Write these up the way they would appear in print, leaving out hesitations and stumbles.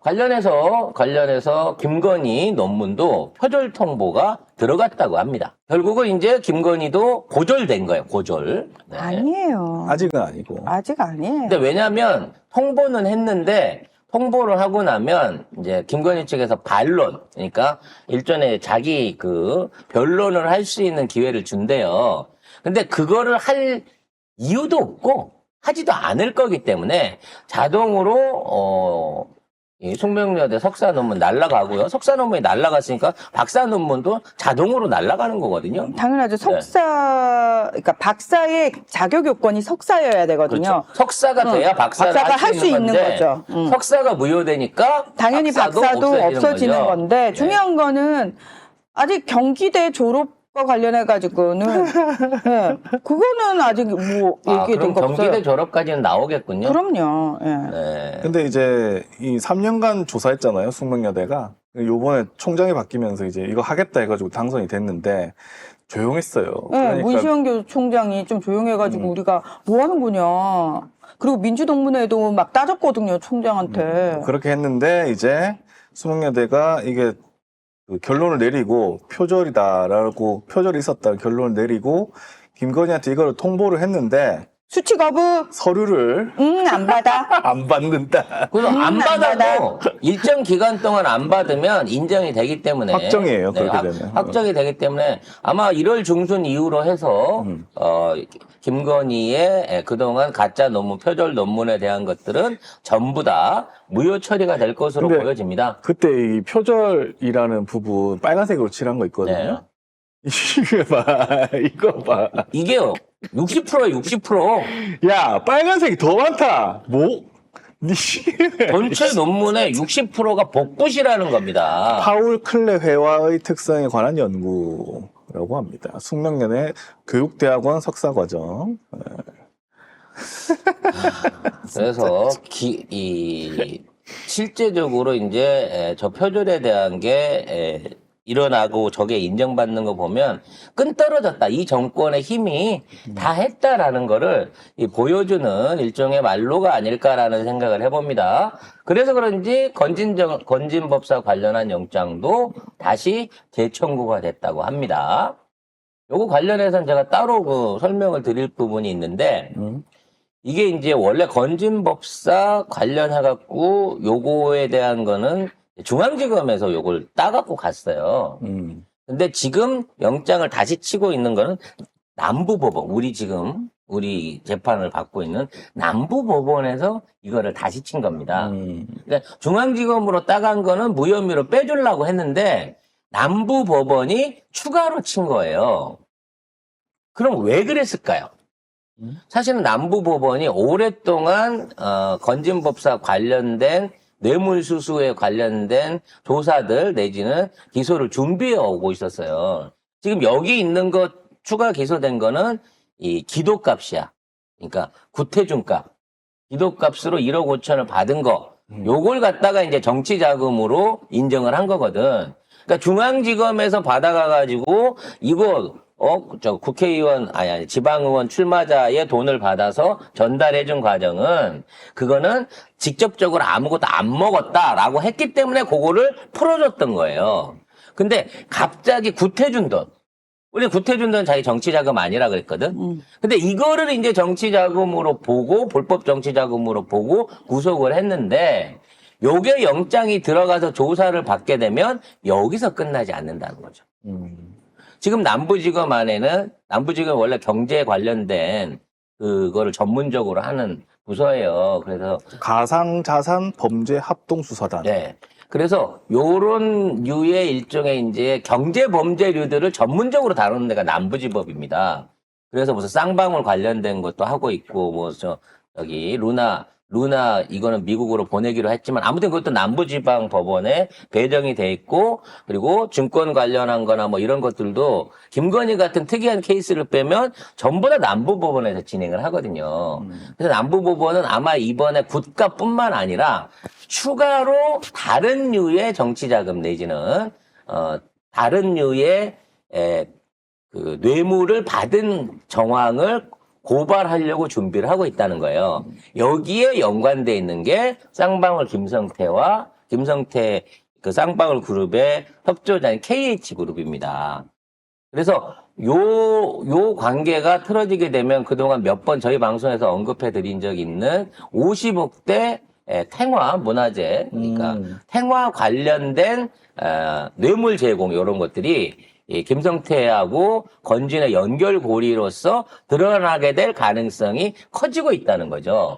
관련해서 김건희 논문도 표절 통보가 들어갔다고 합니다. 결국은 이제 김건희도 고졸된 거예요, 고졸. 네. 아니에요. 아직은 아니고. 아직 아니에요. 근데 왜냐면 통보는 했는데 통보를 하고 나면 이제 김건희 측에서 반론, 그러니까 일종의 자기 그 변론을 할 수 있는 기회를 준대요. 근데 그거를 할 이유도 없고 하지도 않을 거기 때문에 자동으로 이 숙명여대 석사 논문 날라가고요. 석사 논문이 날라갔으니까 박사 논문도 자동으로 날라가는 거거든요. 당연하죠. 그러니까 박사의 자격 요건이 석사여야 되거든요. 그렇죠. 석사가 돼야 박사를 할 수 있는 건데 거죠. 석사가 무효되니까 당연히 박사도 없어지는 거죠. 건데 중요한 거는 아직 경기대 졸업과 관련해가지고는 네, 그거는 아직 뭐 얘기된 거 없어요. 경기대 졸업까지는 나오겠군요. 그럼요. 예. 네. 근데 이제 이 3년간 조사했잖아요, 숙명여대가. 요번에 총장이 바뀌면서 이제 이거 하겠다 해가지고 당선이 됐는데 조용했어요. 네, 그러니까 문시영 교수 총장이 좀 조용해가지고 우리가 뭐 하는 거냐. 그리고 민주동문회도 막 따졌거든요, 총장한테. 그렇게 했는데 이제 숙명여대가 이게 그 결론을 내리고 표절이 있었다 결론을 내리고 김건희한테 이거를 통보를 했는데 수치 거부? 서류를 안 받아. 안 받는다. 그래서 안 안 받아도 일정 기간 동안 안 받으면 인정이 되기 때문에 확정이에요, 그렇게 되면. 확정이 되기 때문에 아마 1월 중순 이후로 해서 김건희의 그동안 가짜 논문, 표절 논문에 대한 것들은 전부 다 무효 처리가 될 것으로 근데 보여집니다. 그때 이 표절이라는 부분 빨간색으로 칠한 거 있거든요. 이거 봐. 이게요. 60%에 60%. 야, 빨간색이 더 많다. 뭐? 전체 논문의 60%가 복붙이라는 겁니다. 파울 클레 회화의 특성에 관한 연구라고 합니다. 숙명여대 교육대학원 석사과정. 그래서 실제적으로 이제 저 표절에 대한 게 일어나고 저게 인정받는 거 보면 끈떨어졌다. 이 정권의 힘이 다 했다라는 거를 보여주는 일종의 말로가 아닐까라는 생각을 해봅니다. 그래서 그런지 건진법사 관련한 영장도 다시 재청구가 됐다고 합니다. 요거 관련해서는 제가 따로 설명을 드릴 부분이 있는데 이게 이제 원래 건진법사 관련해갖고 요거에 대한 거는 중앙지검에서 요걸 따갖고 갔어요. 근데 지금 영장을 다시 치고 있는 거는 남부법원, 우리 재판을 받고 있는 남부법원에서 이거를 다시 친 겁니다. 그러니까 중앙지검으로 따간 거는 무혐의로 빼주려고 했는데 남부법원이 추가로 친 거예요. 그럼 왜 그랬을까요? 사실은 남부법원이 오랫동안 건진법사 관련된 뇌물수수에 관련된 조사들 내지는 기소를 준비해 오고 있었어요. 지금 여기 있는 것 추가 기소된 거는 이 기도값이야. 그러니까 구태준값. 기도값으로 1억 5천을 받은 거. 요걸 갖다가 이제 정치자금으로 인정을 한 거거든. 그러니까 중앙지검에서 받아가가지고 이거 국회의원, 아니, 지방의원 출마자의 돈을 받아서 전달해준 과정은, 그거는 직접적으로 아무것도 안 먹었다라고 했기 때문에 그거를 풀어줬던 거예요. 근데 갑자기 구태준 돈. 우리 구태준 돈 자기 정치자금 아니라 그랬거든? 근데 이거를 이제 정치자금으로 보고, 불법 정치자금으로 보고 구속을 했는데, 요게 영장이 들어가서 조사를 받게 되면 여기서 끝나지 않는다는 거죠. 지금 남부지검 안에는, 남부지검 원래 경제에 관련된 그거를 전문적으로 하는 부서예요. 그래서. 가상자산 범죄 합동수사단. 네. 그래서 요런 류의 일종의 이제 경제범죄류들을 전문적으로 다루는 데가 남부지법입니다. 그래서 무슨 쌍방울 관련된 것도 하고 있고, 여기 루나 이거는 미국으로 보내기로 했지만 아무튼 그것도 남부지방 법원에 배정이 돼 있고 그리고 증권 관련한 거나 뭐 이런 것들도 김건희 같은 특이한 케이스를 빼면 전부 다 남부법원에서 진행을 하거든요. 그래서 남부법원은 아마 이번에 굿값뿐만 아니라 추가로 다른 류의 정치자금 내지는 다른 류의 그 뇌물을 받은 정황을 고발하려고 준비를 하고 있다는 거예요. 여기에 연관돼 있는 게 쌍방울 김성태와 김성태 그 쌍방울 그룹의 협조자인 KH그룹입니다. 그래서 요 관계가 틀어지게 되면 그동안 몇 번 저희 방송에서 언급해 드린 적이 있는 50억대 탱화 문화재, 그러니까 탱화 관련된 뇌물 제공 이런 것들이 이 김성태하고 건진의 연결고리로서 드러나게 될 가능성이 커지고 있다는 거죠.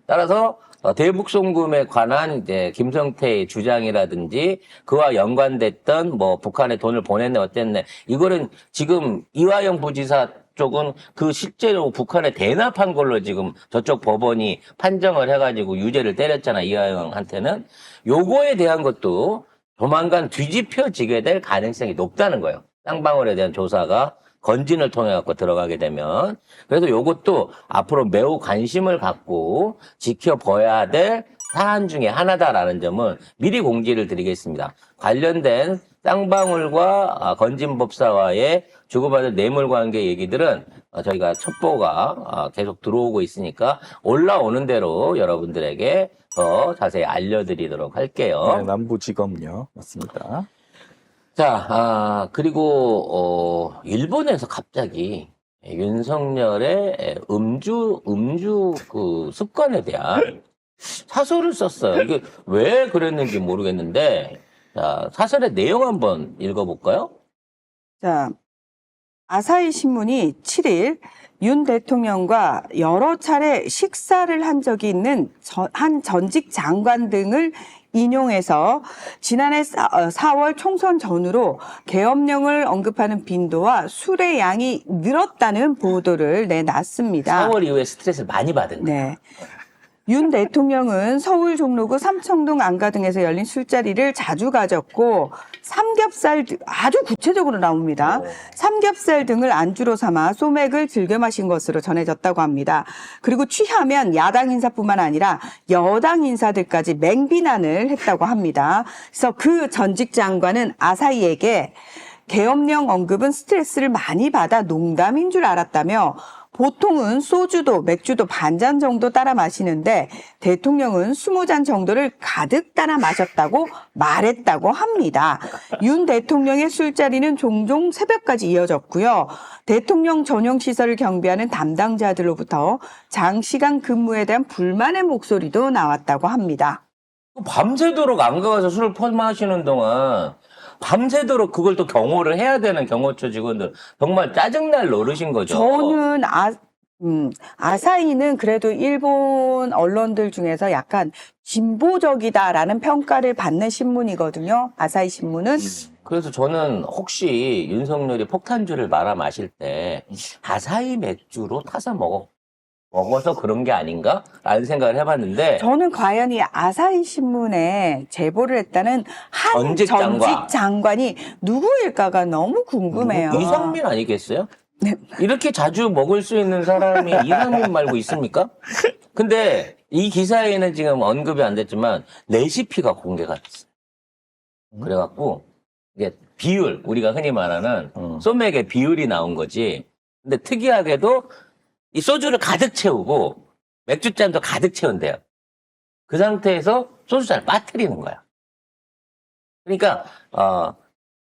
따라서 대북송금에 관한 이제 김성태의 주장이라든지 그와 연관됐던 뭐 북한에 돈을 보냈네 어땠네 이거는 지금 이화영 부지사 쪽은 그 실제로 북한에 대납한 걸로 지금 저쪽 법원이 판정을 해가지고 유죄를 때렸잖아 이화영한테는. 요거에 대한 것도 조만간 뒤집혀지게 될 가능성이 높다는 거예요. 쌍방울에 대한 조사가 건진을 통해 갖고 들어가게 되면. 그래서 요것도 앞으로 매우 관심을 갖고 지켜봐야 될 사안 중에 하나다라는 점은 미리 공지를 드리겠습니다. 관련된 쌍방울과 건진법사와의 주고받은 뇌물 관계 얘기들은 저희가 첩보가 계속 들어오고 있으니까 올라오는 대로 여러분들에게 더 자세히 알려드리도록 할게요. 네, 남부지검요. 맞습니다. 자, 그리고, 일본에서 갑자기 윤석열의 음주 그 습관에 대한 사설을 썼어요. 이게 왜 그랬는지 모르겠는데, 자, 사설의 내용 한번 읽어볼까요? 자, 아사히 신문이 7일 윤 대통령과 여러 차례 식사를 한 적이 있는 한 전직 장관 등을 인용해서 지난해 4월 총선 전후로 계엄령을 언급하는 빈도와 술의 양이 늘었다는 보도를 내놨습니다. 4월 이후에 스트레스를 많이 받은 거예요. 네. 윤 대통령은 서울 종로구 삼청동 안가 등에서 열린 술자리를 자주 가졌고 삼겹살 아주 구체적으로 나옵니다. 삼겹살 등을 안주로 삼아 소맥을 즐겨 마신 것으로 전해졌다고 합니다. 그리고 취하면 야당 인사뿐만 아니라 여당 인사들까지 맹비난을 했다고 합니다. 그래서 그 전직 장관은 아사히에게 계엄령 언급은 스트레스를 많이 받아 농담인 줄 알았다며 보통은 소주도 맥주도 반잔 정도 따라 마시는데 대통령은 20잔 정도를 가득 따라 마셨다고 말했다고 합니다. 윤 대통령의 술자리는 종종 새벽까지 이어졌고요. 대통령 전용 시설을 경비하는 담당자들로부터 장시간 근무에 대한 불만의 목소리도 나왔다고 합니다. 밤새도록 안가 가서 술을 퍼마시는 동안 밤새도록 그걸 또 경호를 해야 되는 경호처 직원들 정말 짜증날 노릇인 거죠. 저는 아사히는 그래도 일본 언론들 중에서 약간 진보적이다라는 평가를 받는 신문이거든요. 아사히 신문은. 그래서 저는 혹시 윤석열이 폭탄주를 말아 마실 때 아사히 맥주로 타서 먹어서 그런 게 아닌가? 라는 생각을 해봤는데 저는 과연 이 아사히 신문에 제보를 했다는 한 전직 장관이 누구일까가 너무 궁금해요. 이상민 아니겠어요? 이렇게 자주 먹을 수 있는 사람이 이상민 말고 있습니까? 근데 이 기사에는 지금 언급이 안 됐지만 레시피가 공개가 됐어요. 그래갖고 이게 비율, 우리가 흔히 말하는 소맥의 비율이 나온 거지. 근데 특이하게도 이 소주를 가득 채우고 맥주잔도 가득 채운대요. 그 상태에서 소주잔을 빠뜨리는 거야. 그러니까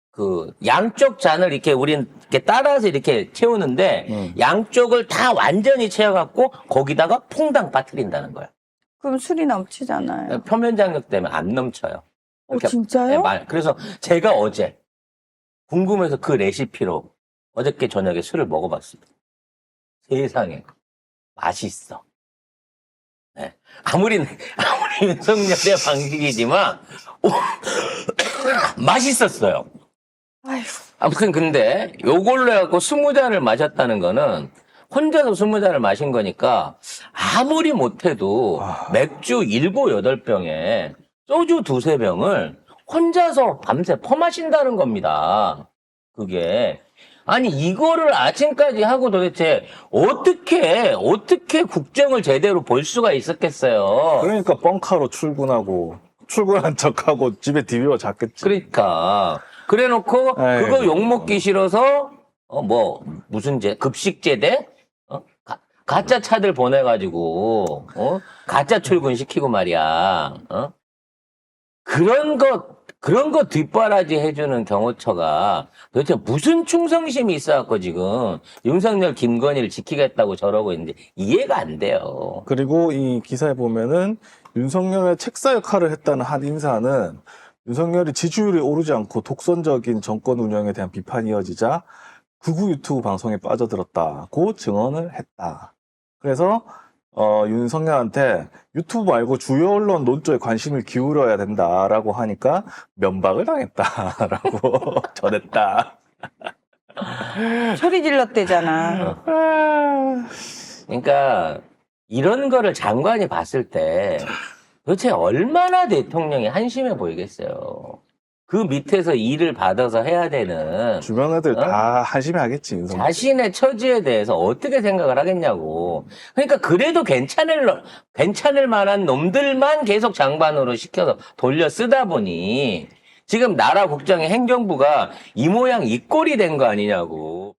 그 양쪽 잔을 이렇게 우린 이렇게 따라서 이렇게 채우는데 양쪽을 다 완전히 채워갖고 거기다가 퐁당 빠뜨린다는 거야. 그럼 술이 넘치잖아요. 표면 장력 때문에 안 넘쳐요. 이렇게 진짜요? 그래서 제가 어제 궁금해서 그 레시피로 어저께 저녁에 술을 먹어봤습니다. 세상에 맛있어. 네. 아무리 윤석열의 방식이지만 맛있었어요. 아휴. 아무튼 근데 요걸로 해갖고 20잔을 마셨다는 거는 혼자서 20잔을 마신 거니까 아무리 못해도 맥주 7, 8병에 소주 2, 3병을 혼자서 밤새 퍼마신다는 겁니다. 그게. 아니 이거를 아침까지 하고 도대체 어떻게 국정을 제대로 볼 수가 있었겠어요. 그러니까 뻥카로 출근하고 출근한 척하고 집에 DBO 잤겠지. 그러니까 그래놓고 아이고. 그거 욕먹기 싫어서 무슨 급식제대 가짜 차들 보내가지고, 가짜 출근시키고 말이야, 그런 거 뒷바라지 해주는 경호처가 도대체 무슨 충성심이 있어갖고 지금 윤석열, 김건희를 지키겠다고 저러고 있는지 이해가 안 돼요. 그리고 이 기사에 보면은 윤석열의 책사 역할을 했다는 한 인사는 윤석열이 지지율이 오르지 않고 독선적인 정권 운영에 대한 비판이 이어지자 극우 유튜브 방송에 빠져들었다고 증언을 했다. 그래서 윤석열한테 유튜브 말고 주요 언론 논조에 관심을 기울여야 된다라고 하니까 면박을 당했다라고 전했다. 소리 질렀대잖아. 그러니까 이런 거를 장관이 봤을 때 도대체 얼마나 대통령이 한심해 보이겠어요. 그 밑에서 일을 받아서 해야 되는 주변 애들 다 한심해 하겠지, 윤석열. 자신의 처지에 대해서 어떻게 생각을 하겠냐고. 그러니까 그래도 괜찮을 만한 놈들만 계속 장관으로 시켜서 돌려 쓰다 보니 지금 나라 국정의 행정부가 이 모양 이 꼴이 된 거 아니냐고.